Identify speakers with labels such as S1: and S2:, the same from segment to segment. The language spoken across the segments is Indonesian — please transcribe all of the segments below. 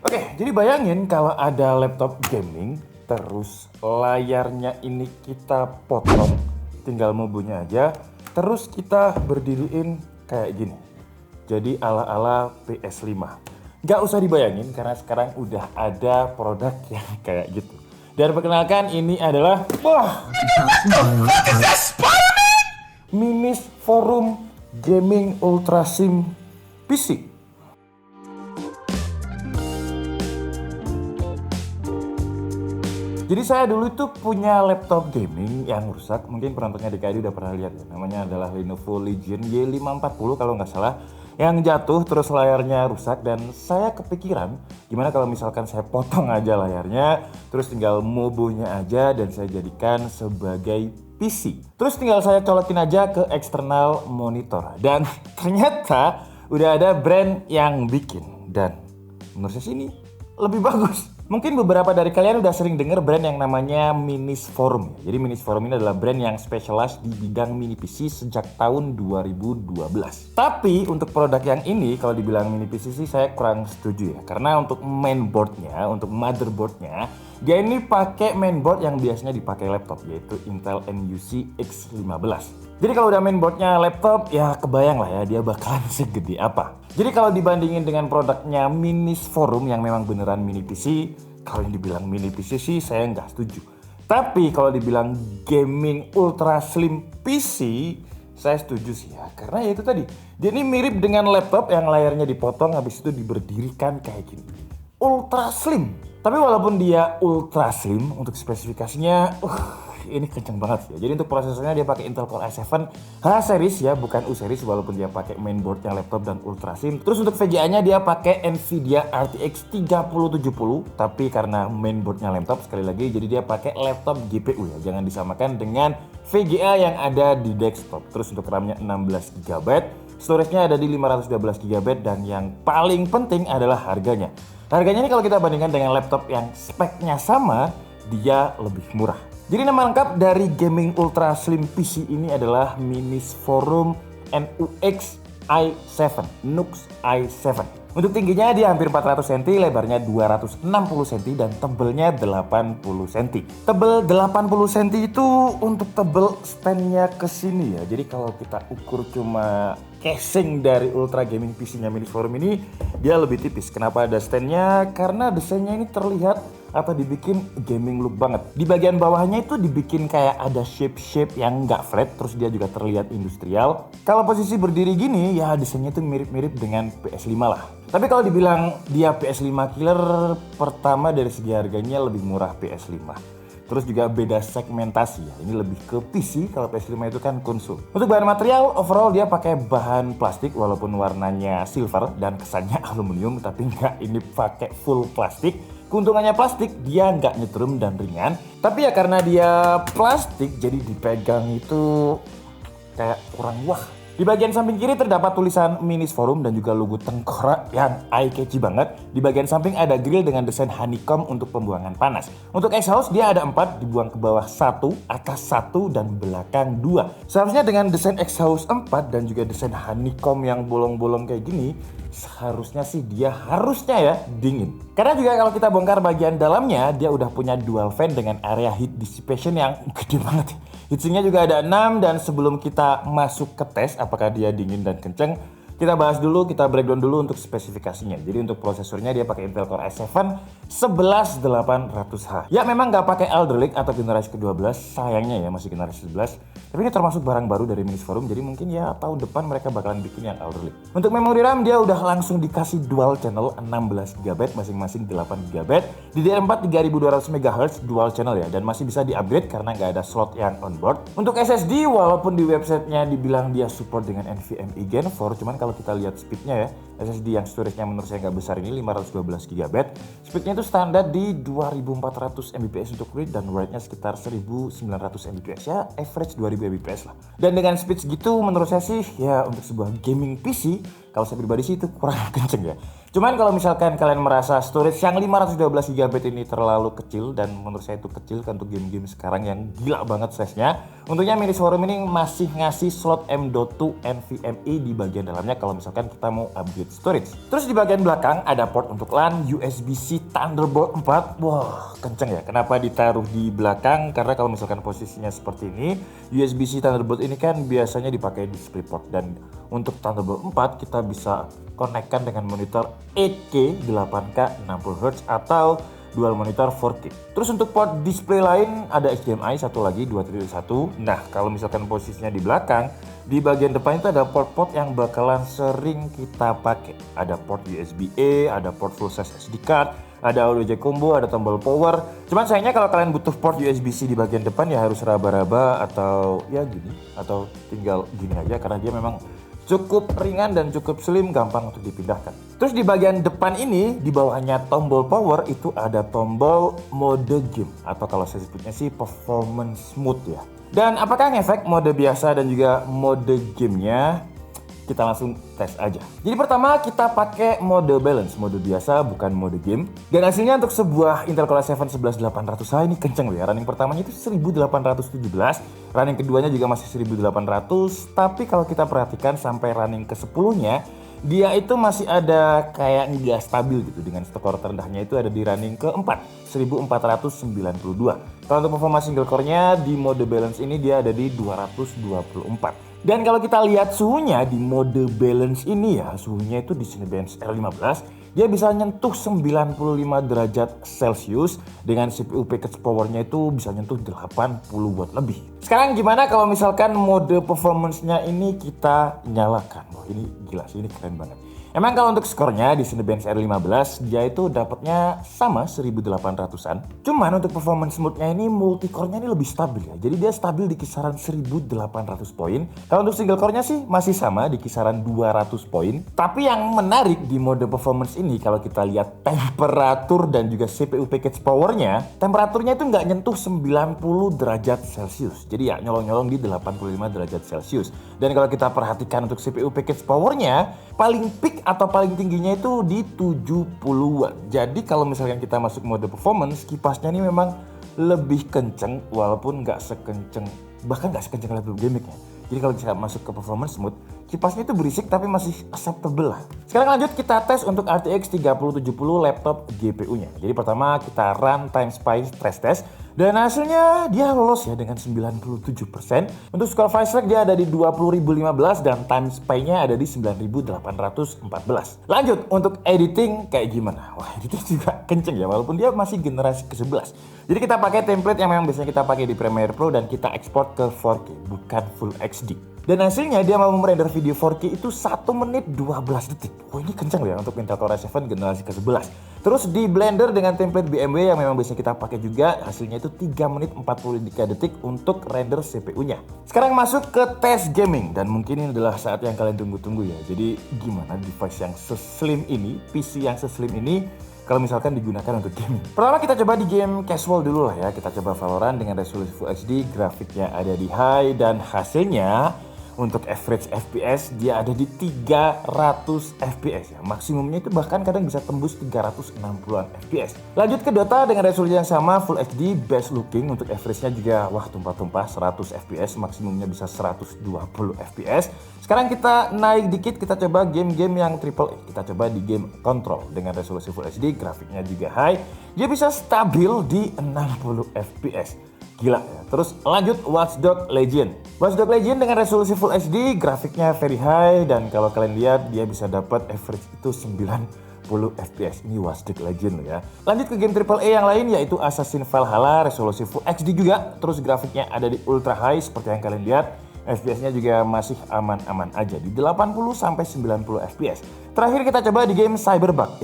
S1: Oke, jadi bayangin kalau ada laptop gaming, terus layarnya ini kita potong, tinggal mobunya aja, terus kita berdiriin kayak gini. Jadi ala-ala PS5. Nggak usah dibayangin karena sekarang udah ada produk yang kayak gitu. Dan perkenalkan ini adalah Minis Forum Gaming Ultra Slim PC. Jadi saya dulu itu punya laptop gaming yang rusak, mungkin penontonnya DKI udah pernah lihat ya. Namanya adalah Lenovo Legion Y540 kalau nggak salah. Yang jatuh terus layarnya rusak dan saya kepikiran gimana kalau misalkan saya potong aja layarnya, terus tinggal mobonya aja dan saya jadikan sebagai PC. Terus tinggal saya colokin aja ke eksternal monitor dan ternyata udah ada brand yang bikin dan menurut saya sih ini lebih bagus. Mungkin beberapa dari kalian udah sering dengar brand yang namanya Minis Forum. Jadi Minis Forum ini adalah brand yang spesialis di bidang mini PC sejak tahun 2012. Tapi untuk produk yang ini kalau dibilang mini PC sih saya kurang setuju ya. Karena untuk mainboardnya, untuk motherboardnya, dia ini pakai mainboard yang biasanya dipakai laptop yaitu Intel NUC X15. Jadi kalau udah mainboardnya laptop ya kebayang lah ya dia bakalan segede apa. Jadi kalau dibandingin dengan produknya Minis Forum yang memang beneran mini PC, kalau yang dibilang mini PC sih saya nggak setuju. Tapi kalau dibilang gaming ultra slim PC, saya setuju sih ya. Karena ya itu tadi, dia ini mirip dengan laptop yang layarnya dipotong habis itu diberdirikan kayak gini. Ultra slim. Tapi walaupun dia ultra slim untuk spesifikasinya, ini kenceng banget sih ya. Jadi untuk prosesornya dia pakai Intel Core i7 H series ya, bukan U series walaupun dia pakai mainboard yang laptop dan ultra slim. Terus untuk VGA-nya dia pakai Nvidia RTX 3070, tapi karena mainboardnya laptop sekali lagi jadi dia pakai laptop GPU ya. Jangan disamakan dengan VGA yang ada di desktop. Terus untuk RAM-nya 16 GB, storage-nya ada di 512 GB dan yang paling penting adalah harganya. Harganya ini kalau kita bandingkan dengan laptop yang speknya sama, dia lebih murah. Jadi nama lengkap dari gaming ultra slim PC ini adalah Minis Forum NUX i7, NUX i7. Untuk tingginya dia hampir 400 cm, lebarnya 260 cm dan tebelnya 80 cm. Tebel 80 cm itu untuk tebel standnya ke sini ya. Jadi kalau kita ukur cuma casing dari ultra gaming PC-nya Minis Forum ini, dia lebih tipis. Kenapa ada standnya? Karena desainnya ini terlihat atau dibikin gaming look banget. Di bagian bawahnya itu dibikin kayak ada shape-shape yang nggak flat, terus dia juga terlihat industrial. Kalau posisi berdiri gini, ya desainnya itu mirip-mirip dengan PS5 lah. Tapi kalau dibilang dia PS5 killer, pertama dari segi harganya lebih murah PS5. Terus juga beda segmentasi ya. Ini lebih ke PC, kalau PS5 itu kan konsol. Untuk bahan material, overall dia pakai bahan plastik walaupun warnanya silver dan kesannya aluminium, tapi nggak, ini pakai full plastik. Keuntungannya plastik, dia nggak nyetrum dan ringan. Tapi ya karena dia plastik, jadi dipegang itu kayak kurang wah. Di bagian samping kiri terdapat tulisan Minis Forum dan juga logo tengkorak yang eye-catchy banget. Di bagian samping ada grill dengan desain honeycomb untuk pembuangan panas. Untuk exhaust dia ada 4, dibuang ke bawah 1, atas 1, dan belakang 2. Seharusnya dengan desain exhaust 4 dan juga desain honeycomb yang bolong-bolong kayak gini, seharusnya sih dia harusnya ya dingin. Karena juga kalau kita bongkar bagian dalamnya, dia udah punya dual fan dengan area heat dissipation yang gede banget. Heatsinknya juga ada 6 dan sebelum kita masuk ke tes apakah dia dingin dan kenceng, kita bahas dulu, kita breakdown dulu untuk spesifikasinya. Jadi untuk prosesornya dia pakai Intel Core i7 11800H. Ya memang nggak pakai Alder Lake atau generasi ke-12, sayangnya ya masih generasi 11. Tapi ini termasuk barang baru dari Minis Forum, jadi mungkin ya tahun depan mereka bakalan bikin yang Alder Lake. Untuk memori RAM dia udah langsung dikasih dual channel 16GB masing-masing 8GB. DDR4 3200 MHz dual channel ya, dan masih bisa di-upgrade karena nggak ada slot yang on board. Untuk SSD walaupun di websitenya dibilang dia support dengan NVMe Gen 4, cuman kalau kita lihat speednya ya, SSD yang storage-nya menurut saya nggak besar ini 512GB, speednya itu standar di 2400 Mbps untuk read dan write-nya sekitar 1900 Mbps ya, average 2000 Mbps lah. Dan dengan speed segitu menurut saya sih ya untuk sebuah gaming PC, kalau saya pribadi sih itu kurang kenceng ya. Cuman kalau misalkan kalian merasa storage yang 512 GB ini terlalu kecil, dan menurut saya itu kecil kan untuk game-game sekarang yang gila banget size-nya. Untuknya Minis Forum ini masih ngasih slot M.2 NVMe di bagian dalamnya kalau misalkan kita mau upgrade storage. Terus di bagian belakang ada port untuk LAN, USB-C Thunderbolt 4. Wah, kenceng ya. Kenapa ditaruh di belakang? Karena kalau misalkan posisinya seperti ini, USB-C Thunderbolt ini kan biasanya dipakai di DisplayPort, dan untuk Thunderbolt 4 kita bisa konekkan dengan monitor 8K 8K 60Hz atau dual monitor 4K. Terus untuk port display lain ada HDMI satu lagi 2.1. Nah, kalau misalkan posisinya di belakang, di bagian depan itu ada port-port yang bakalan sering kita pakai. Ada port USB-A, ada port full size SD card, ada audio jack combo, ada tombol power. Cuman sayangnya kalau kalian butuh port USB-C di bagian depan ya harus raba-raba atau ya gini, atau tinggal gini aja karena dia memang cukup ringan dan cukup slim, gampang untuk dipindahkan. Terus di bagian depan ini, di bawahnya tombol power itu ada tombol mode game, atau kalau saya sebutnya sih performance mode ya. Dan apakah ngefek mode biasa dan juga mode gamenya? Kita langsung tes aja. Jadi pertama kita pakai mode balance, mode biasa bukan mode game. Dan hasilnya untuk sebuah Intel Core i7 11800H ini kenceng loh ya. Running pertamanya itu 1817, running keduanya juga masih 1800. Tapi kalau kita perhatikan sampai running ke-10-nya, dia itu masih ada kayak nggak stabil gitu. Dengan skor terendahnya itu ada di running ke-4, 1492. Kalau untuk performa single core-nya di mode balance ini dia ada di 224. Dan kalau kita lihat suhunya di mode balance ini ya, suhunya itu di Cinebench R15, dia bisa nyentuh 95 derajat Celcius, dengan CPU package powernya itu bisa nyentuh 80 watt lebih. Sekarang gimana kalau misalkan mode performance-nya ini kita nyalakan? Wah, ini gila sih, ini keren banget. Emang kalau untuk skornya di Cinebench R15 dia itu dapatnya sama 1800-an. Cuman untuk performance mode-nya ini multi-core-nya ini lebih stabil ya. Jadi dia stabil di kisaran 1800 poin. Kalau untuk single core-nya sih masih sama di kisaran 200 poin. Tapi yang menarik di mode performance ini kalau kita lihat temperatur dan juga CPU package power-nya, temperaturnya itu nggak nyentuh 90 derajat Celcius. Jadi ya nyolong-nyolong di 85 derajat Celcius. Dan kalau kita perhatikan untuk CPU package power-nya, paling peak atau paling tingginya itu di 70 watt. Jadi kalau misalkan kita masuk mode performance, kipasnya ini memang lebih kenceng walaupun nggak sekenceng, bahkan nggak sekenceng laptop gaming ya. Jadi kalau kita masuk ke performance mode, kipasnya itu berisik tapi masih acceptable lah. Sekarang lanjut kita tes untuk RTX 3070 laptop GPU-nya. Jadi pertama kita run TimeSpy stress test. Dan hasilnya dia lolos ya dengan 97%. Untuk score Vice dia ada di 20.015 dan TimeSpy-nya ada di 9.814. Lanjut untuk editing kayak gimana? Wah, editing juga kenceng ya walaupun dia masih generasi ke-11. Jadi kita pakai template yang memang biasanya kita pakai di Premiere Pro dan kita ekspor ke 4K bukan Full HD. Dan hasilnya dia mau merender video 4K itu 1 menit 12 detik. Oh, ini kencang ya untuk Intel Core i7 generasi ke-11. Terus di Blender dengan template BMW yang memang biasa kita pakai juga, hasilnya itu 3 menit 43 detik untuk render CPU-nya. Sekarang masuk ke tes gaming, dan mungkin ini adalah saat yang kalian tunggu-tunggu ya. Jadi gimana device yang seslim ini, PC yang seslim ini kalau misalkan digunakan untuk gaming. Pertama kita coba di game casual dulu lah ya. Kita coba Valorant dengan resolusi Full HD, grafiknya ada di high, dan hasilnya untuk average FPS dia ada di 300 FPS ya. Maksimumnya itu bahkan kadang bisa tembus 360-an FPS. Lanjut ke Dota dengan resolusi yang sama Full HD, best looking. Untuk average-nya juga wah tumpah-tumpah 100 FPS, maksimumnya bisa 120 FPS. Sekarang kita naik dikit, kita coba game-game yang AAA. Kita coba di game Control dengan resolusi Full HD, grafiknya juga high. Dia bisa stabil di 60 FPS. Gila ya. Terus lanjut Watch Dogs Legion. Watch Dogs Legion dengan resolusi Full HD, grafiknya very high, dan kalau kalian lihat dia bisa dapat average itu 90 FPS. Ini Watch Dogs Legion loh ya. Lanjut ke game AAA yang lain yaitu Assassin's Valhalla, resolusi Full HD juga, terus grafiknya ada di ultra high seperti yang kalian lihat. FPS-nya juga masih aman-aman aja di 80 sampai 90 FPS. Terakhir kita coba di game Cyberpunk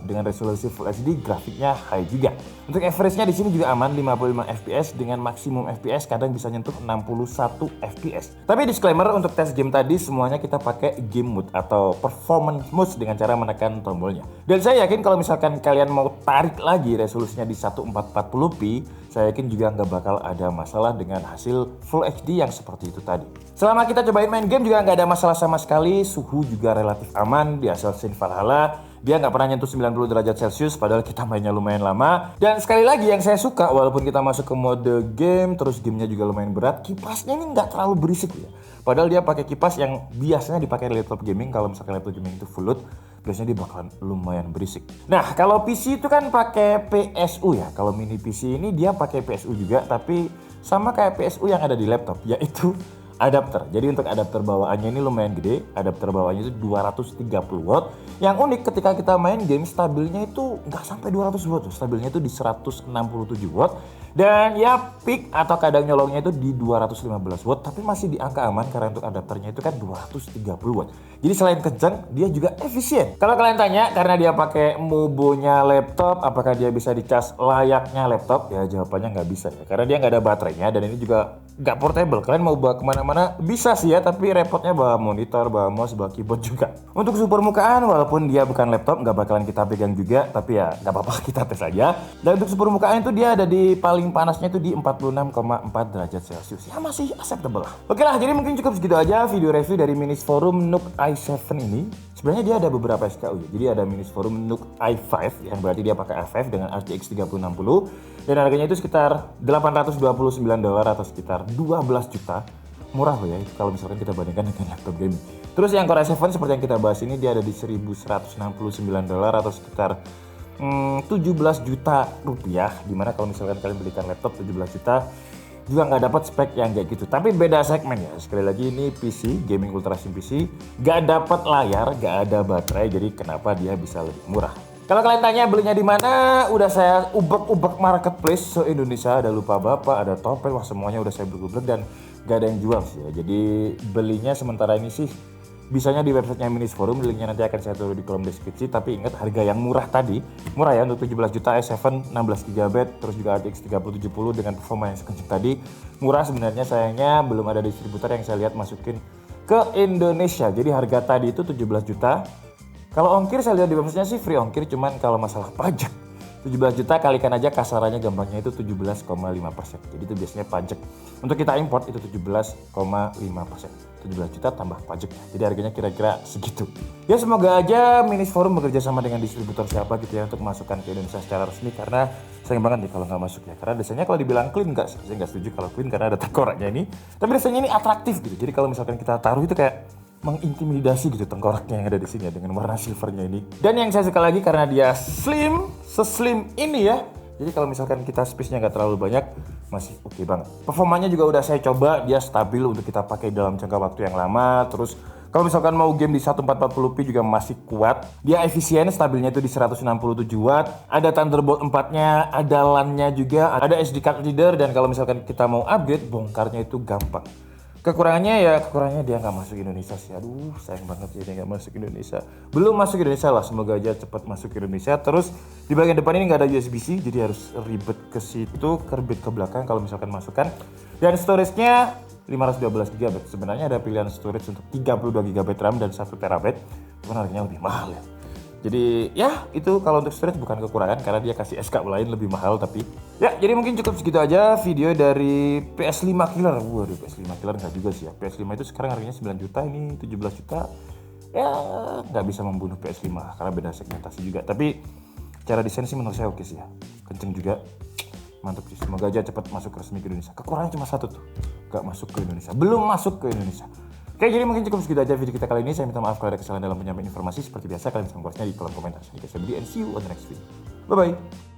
S1: dengan resolusi Full HD, grafiknya high juga. Untuk average-nya di sini juga aman 55 FPS dengan maksimum FPS kadang bisa nyentuh 61 FPS. Tapi disclaimer untuk tes game tadi semuanya kita pakai game mode atau performance mode dengan cara menekan tombolnya. Dan saya yakin kalau misalkan kalian mau tarik lagi resolusinya di 1440p, saya yakin juga nggak bakal ada masalah dengan hasil Full HD yang seperti itu tadi. Selama kita cobain main game juga nggak ada masalah sama sekali, suhu juga juga relatif aman. Di Assassin's Valhalla dia nggak pernah nyentuh 90 derajat Celcius padahal kita mainnya lumayan lama. Dan sekali lagi yang saya suka, walaupun kita masuk ke mode game terus gamenya juga lumayan berat, kipasnya ini nggak terlalu berisik ya. Padahal dia pakai kipas yang biasanya dipakai laptop gaming. Kalau misalkan laptop gaming itu full load, biasanya dia bakalan lumayan berisik. Nah, kalau PC itu kan pakai PSU ya. Kalau mini PC ini dia pakai PSU juga, tapi sama kayak PSU yang ada di laptop, yaitu adapter. Jadi untuk adapter bawaannya ini lumayan gede. Adapter bawaannya itu 230 watt. Yang unik ketika kita main game, stabilnya itu nggak sampai 200 watt. Stabilnya itu di 167 watt. Dan ya peak atau kadang nyolongnya itu di 215 watt. Tapi masih di angka aman karena untuk adapternya itu kan 230 watt. Jadi selain kencang, dia juga efisien. Kalau kalian tanya karena dia pakai mubonya laptop, apakah dia bisa dicas layaknya laptop? Ya jawabannya nggak bisa ya. Karena dia nggak ada baterainya dan ini juga nggak portable. Kalian mau bawa kemana-mana bisa sih ya, tapi repotnya bawa monitor, bawa mouse, bawa keyboard juga. Untuk suhu permukaan, walaupun dia bukan laptop, nggak bakalan kita pegang juga, tapi ya nggak apa-apa, kita tes aja. Dan untuk suhu permukaan itu dia ada di paling panasnya itu di 46,4 derajat Celcius. Ya masih acceptable lah. Oke lah, jadi mungkin cukup segitu aja video review dari Minis Forum Nook i7 ini. Sebenarnya dia ada beberapa SKU ya. Jadi ada Minis Forum Nook i5 yang berarti dia pakai i5 dengan RTX 3060 dan harganya itu sekitar $829 atau sekitar 12 juta. Murah loh ya kalau misalkan kita bandingkan dengan laptop gaming. Terus yang Core i7 seperti yang kita bahas ini dia ada di $1.169 atau sekitar 17 juta rupiah. Dimana kalau misalkan kalian belikan laptop 17 juta juga nggak dapat spek yang kayak gitu. Tapi beda segmen ya. Sekali lagi ini PC, gaming ultra slim PC, nggak dapat layar, nggak ada baterai. Jadi kenapa dia bisa lebih murah? Kalau kalian tanya belinya di mana, udah saya ubek-ubek marketplace se-Indonesia, ada Lupa Bapak, ada Topet, wah semuanya udah saya ubek-ubek dan gak ada yang jual sih ya. Jadi belinya sementara ini sih bisanya di websitenya Minis Forum, linknya nanti akan saya tulis di kolom deskripsi. Tapi ingat harga yang murah tadi, murah ya untuk 17 juta i7 16GB, terus juga RTX 3070 dengan performa yang sekencang tadi. Murah sebenarnya, sayangnya belum ada distributor yang saya lihat masukin ke Indonesia. Jadi harga tadi itu 17 juta. Kalau ongkir saya lihat di websitenya sih free ongkir, cuman kalau masalah pajak 17 juta kalikan aja kasarannya gampangnya itu 17,5%. Jadi itu biasanya pajak. Untuk kita import itu 17,5%. 17 juta tambah pajaknya. Jadi harganya kira-kira segitu. Ya semoga aja Minis Forum bekerja sama dengan distributor siapa gitu ya untuk masukkan ke Indonesia secara resmi, karena sayang banget nih kalau nggak masuk ya. Karena desanya kalau dibilang clean nggak, saya nggak setuju kalau clean karena ada tengkoraknya ini. Tapi desanya ini atraktif gitu. Jadi kalau misalkan kita taruh itu kayak mengintimidasi gitu tengkoraknya yang ada di sini ya, dengan warna silvernya ini. Dan yang saya suka lagi karena dia slim, seslim ini ya. Jadi kalau misalkan kita space-nya nggak terlalu banyak, masih oke banget. Performanya juga udah saya coba, dia stabil untuk kita pakai dalam jangka waktu yang lama. Terus kalau misalkan mau game di 1440p juga masih kuat. Dia efisien, stabilnya itu di 167 watt. Ada Thunderbolt 4-nya, ada LAN-nya juga, ada SD card reader. Dan kalau misalkan kita mau upgrade, bongkarnya itu gampang. Kekurangannya dia nggak masuk Indonesia sih. Aduh sayang banget ya dia nggak masuk Indonesia. Belum masuk Indonesia lah, semoga aja cepat masuk Indonesia. Terus di bagian depan ini nggak ada USB-C, jadi harus ribet ke situ, kerbit ke belakang kalau misalkan masukkan. Dan storage-nya 512GB. Sebenarnya ada pilihan storage untuk 32GB RAM dan 1TB. Cuman harganya lebih mahal ya. Jadi ya itu kalau untuk storage bukan kekurangan karena dia kasih SKU lain lebih mahal. Tapi ya jadi mungkin cukup segitu aja video dari PS5 Killer. Waduh PS5 Killer nggak juga sih ya. PS5 itu sekarang harganya 9 juta, ini 17 juta. Ya nggak bisa membunuh PS5 karena beda segmentasi juga. Tapi cara desain sih menurut saya oke sih ya. Kenceng juga. Mantap sih. Semoga aja cepat masuk resmi ke Indonesia. Kekurangannya cuma satu tuh. Nggak masuk ke Indonesia. Belum masuk ke Indonesia. Oke, jadi mungkin cukup segitu aja video kita kali ini. Saya minta maaf kalau ada kesalahan dalam penyampaian informasi. Seperti biasa, kalian bisa menguasnya di kolom komentar. Saya Budi and see you on the next video. Bye-bye.